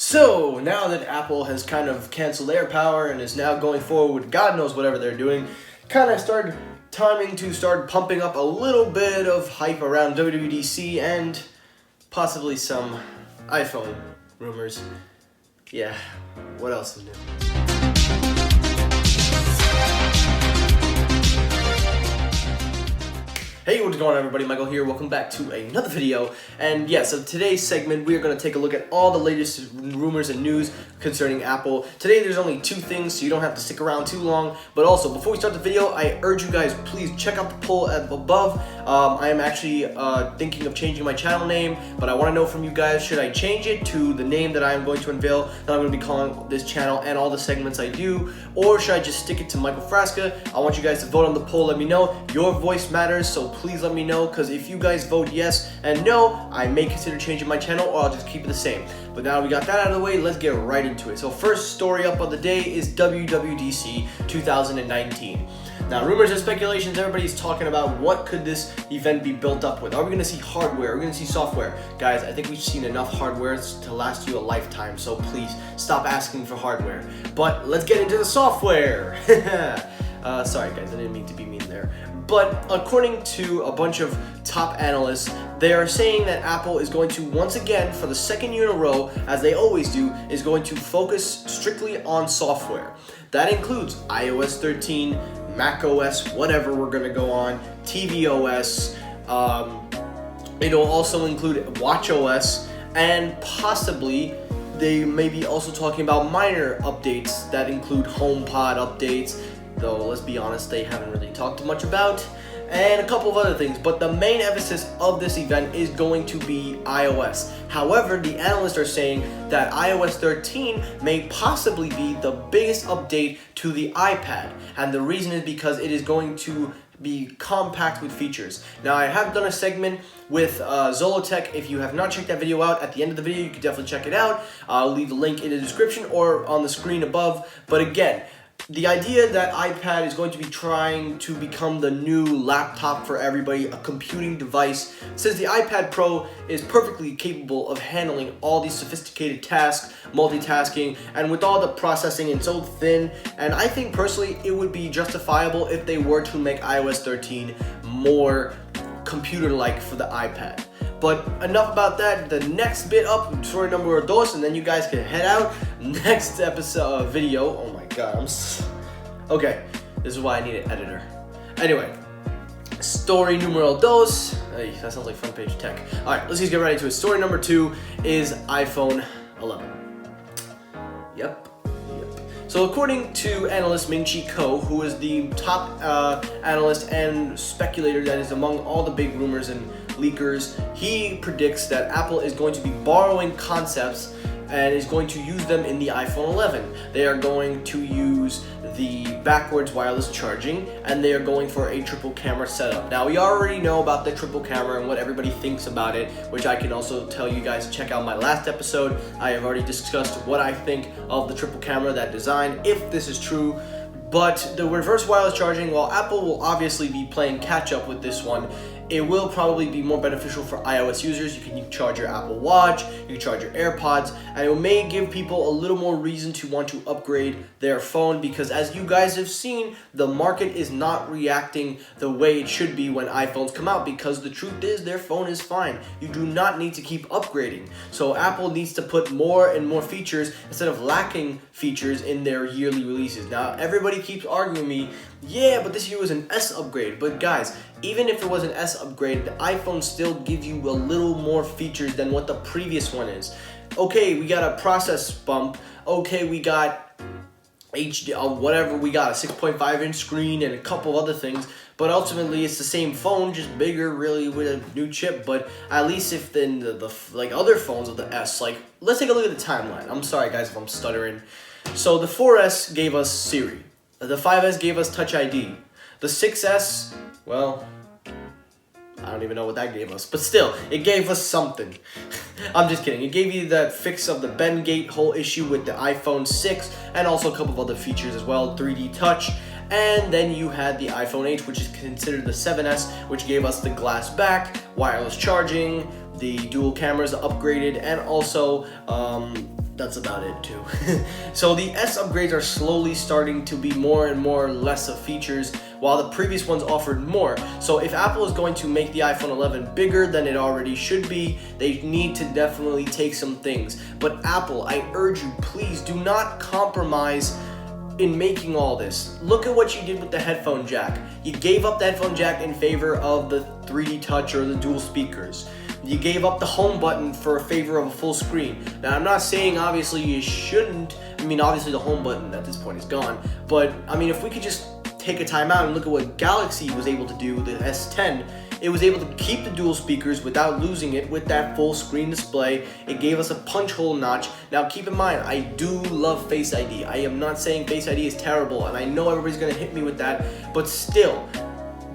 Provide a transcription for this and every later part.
So now that Apple has kind of canceled AirPower and is now going forward with God knows whatever they're doing, kind of started timing to start pumping up a little bit of hype around WWDC and possibly some iPhone rumors. Yeah, what else is new? Hey, what's going on everybody? Michael here. Welcome back to another video. And yeah, so today's segment, we are going to take a look at all the latest rumors and news concerning Apple. Today, there's only two things, so you don't have to stick around too long. But also, before we start the video, I urge you guys, please check out the poll above. I am actually thinking of changing my channel name, but I want to know from you guys, should I change it to the name that I am going to unveil, that I'm going to be calling this channel and all the segments I do, or should I just stick it to Michael Frasca? I want you guys to vote on the poll. Let me know. Your voice matters, so please let me know, because if you guys vote yes and no, I may consider changing my channel, or I'll just keep it the same. But now we got that out of the way, let's get right into it. So first story up of the day is WWDC 2019. Now, rumors and speculations, everybody's talking about what could this event be built up with. Are we going to see hardware? Are we going to see software? Guys, I think we've seen enough hardware to last you a lifetime, so please stop asking for hardware. But let's get into the software. Sorry guys, I didn't mean to be mean there. But according to a bunch of top analysts, they are saying that Apple is going to once again, for the second year in a row, as they always do, is going to focus strictly on software. That includes iOS 13, macOS, whatever we're going to go on, tvOS, it'll also include watchOS, and possibly they may be also talking about minor updates that include HomePod updates, though let's be honest, they haven't really talked much about, and a couple of other things. But the main emphasis of this event is going to be iOS. However, the analysts are saying that iOS 13 may possibly be the biggest update to the iPad, and the reason is because it is going to be compact with features. Now, I have done a segment with Zolotech. If you have not checked that video out, at the end of the video you can definitely check it out. I'll leave the link in the description or on the screen above. But again, the idea that iPad is going to be trying to become the new laptop for everybody, a computing device, since the iPad Pro is perfectly capable of handling all these sophisticated tasks, multitasking, and with all the processing and so thin. And I think personally it would be justifiable if they were to make iOS 13 more computer-like for the iPad. But enough about that. The next bit up, story number dos, and then you guys can head out. Next episode video. Oh my god, okay, this is why I need an editor. Anyway, story numero dos. Hey, that sounds like front page tech. Alright, let's just get right into it. Story number 2 is iPhone 11. Yep. So according to analyst Ming-Chi Kuo, who is the top analyst and speculator that is among all the big rumors and leakers, he predicts that Apple is going to be borrowing concepts and is going to use them in the iPhone 11. They are going to use the backwards wireless charging, and they are going for a triple camera setup. Now, we already know about the triple camera and what everybody thinks about it, which I can also tell you guys to check out my last episode. I have already discussed what I think of the triple camera, that design, if this is true. But the reverse wireless charging, while Apple will obviously be playing catch up with this one, it will probably be more beneficial for iOS users. You can charge your Apple Watch, you can charge your AirPods, and it may give people a little more reason to want to upgrade their phone, because as you guys have seen, the market is not reacting the way it should be when iPhones come out, because the truth is their phone is fine. You do not need to keep upgrading. So Apple needs to put more and more features instead of lacking features in their yearly releases. Now, everybody keeps arguing me, yeah, but this year was an S upgrade. But guys, even if it was an S upgrade, the iPhone still gives you a little more features than what the previous one is. Okay, we got a process bump. Okay, we got HD, whatever we got, a 6.5 inch screen and a couple of other things. But ultimately, it's the same phone, just bigger, really, with a new chip. But at least if then the like other phones of the S, like, let's take a look at the timeline. I'm sorry guys if I'm stuttering. So the 4S gave us Siri. The 5S gave us Touch ID. The 6S, well, I don't even know what that gave us, but still, it gave us something. I'm just kidding. It gave you that fix of the bend gate whole issue with the iPhone 6, and also a couple of other features as well, 3D touch. And then you had the iPhone 8, which is considered the 7S, which gave us the glass back, wireless charging, the dual cameras upgraded, and also that's about it too. So the S upgrades are slowly starting to be more and more less of features, while the previous ones offered more. So if Apple is going to make the iPhone 11 bigger than it already should be, they need to definitely take some things. But Apple, I urge you, please do not compromise in making all this. Look at what you did with the headphone jack. You gave up the headphone jack in favor of the 3D touch or the dual speakers. You gave up the home button for a favor of a full screen. Now, I'm not saying obviously you shouldn't. I mean, obviously the home button at this point is gone. But I mean, if we could just take a time out and look at what Galaxy was able to do with the S10, it was able to keep the dual speakers without losing it with that full screen display. It gave us a punch hole notch. Now keep in mind, I do love Face ID. I am not saying Face ID is terrible, and I know everybody's gonna hit me with that, but still,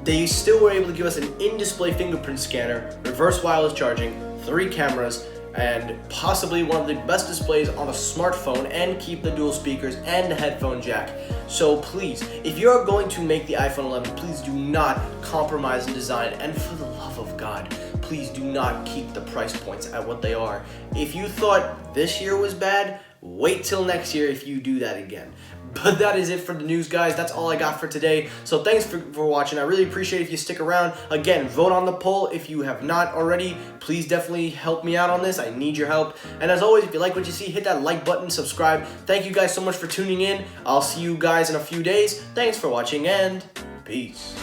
they still were able to give us an in-display fingerprint scanner, reverse wireless charging, 3 cameras, and possibly one of the best displays on a smartphone, and keep the dual speakers and the headphone jack. So please, if you're going to make the iPhone 11, please do not compromise in design, and for the love of God, please do not keep the price points at what they are. If you thought this year was bad, wait till next year if you do that again. But that is it for the news, guys. That's all I got for today. So thanks for watching. I really appreciate it if you stick around. Again, vote on the poll if you have not already. Please definitely help me out on this. I need your help. And as always, if you like what you see, hit that like button, subscribe. Thank you guys so much for tuning in. I'll see you guys in a few days. Thanks for watching, and peace.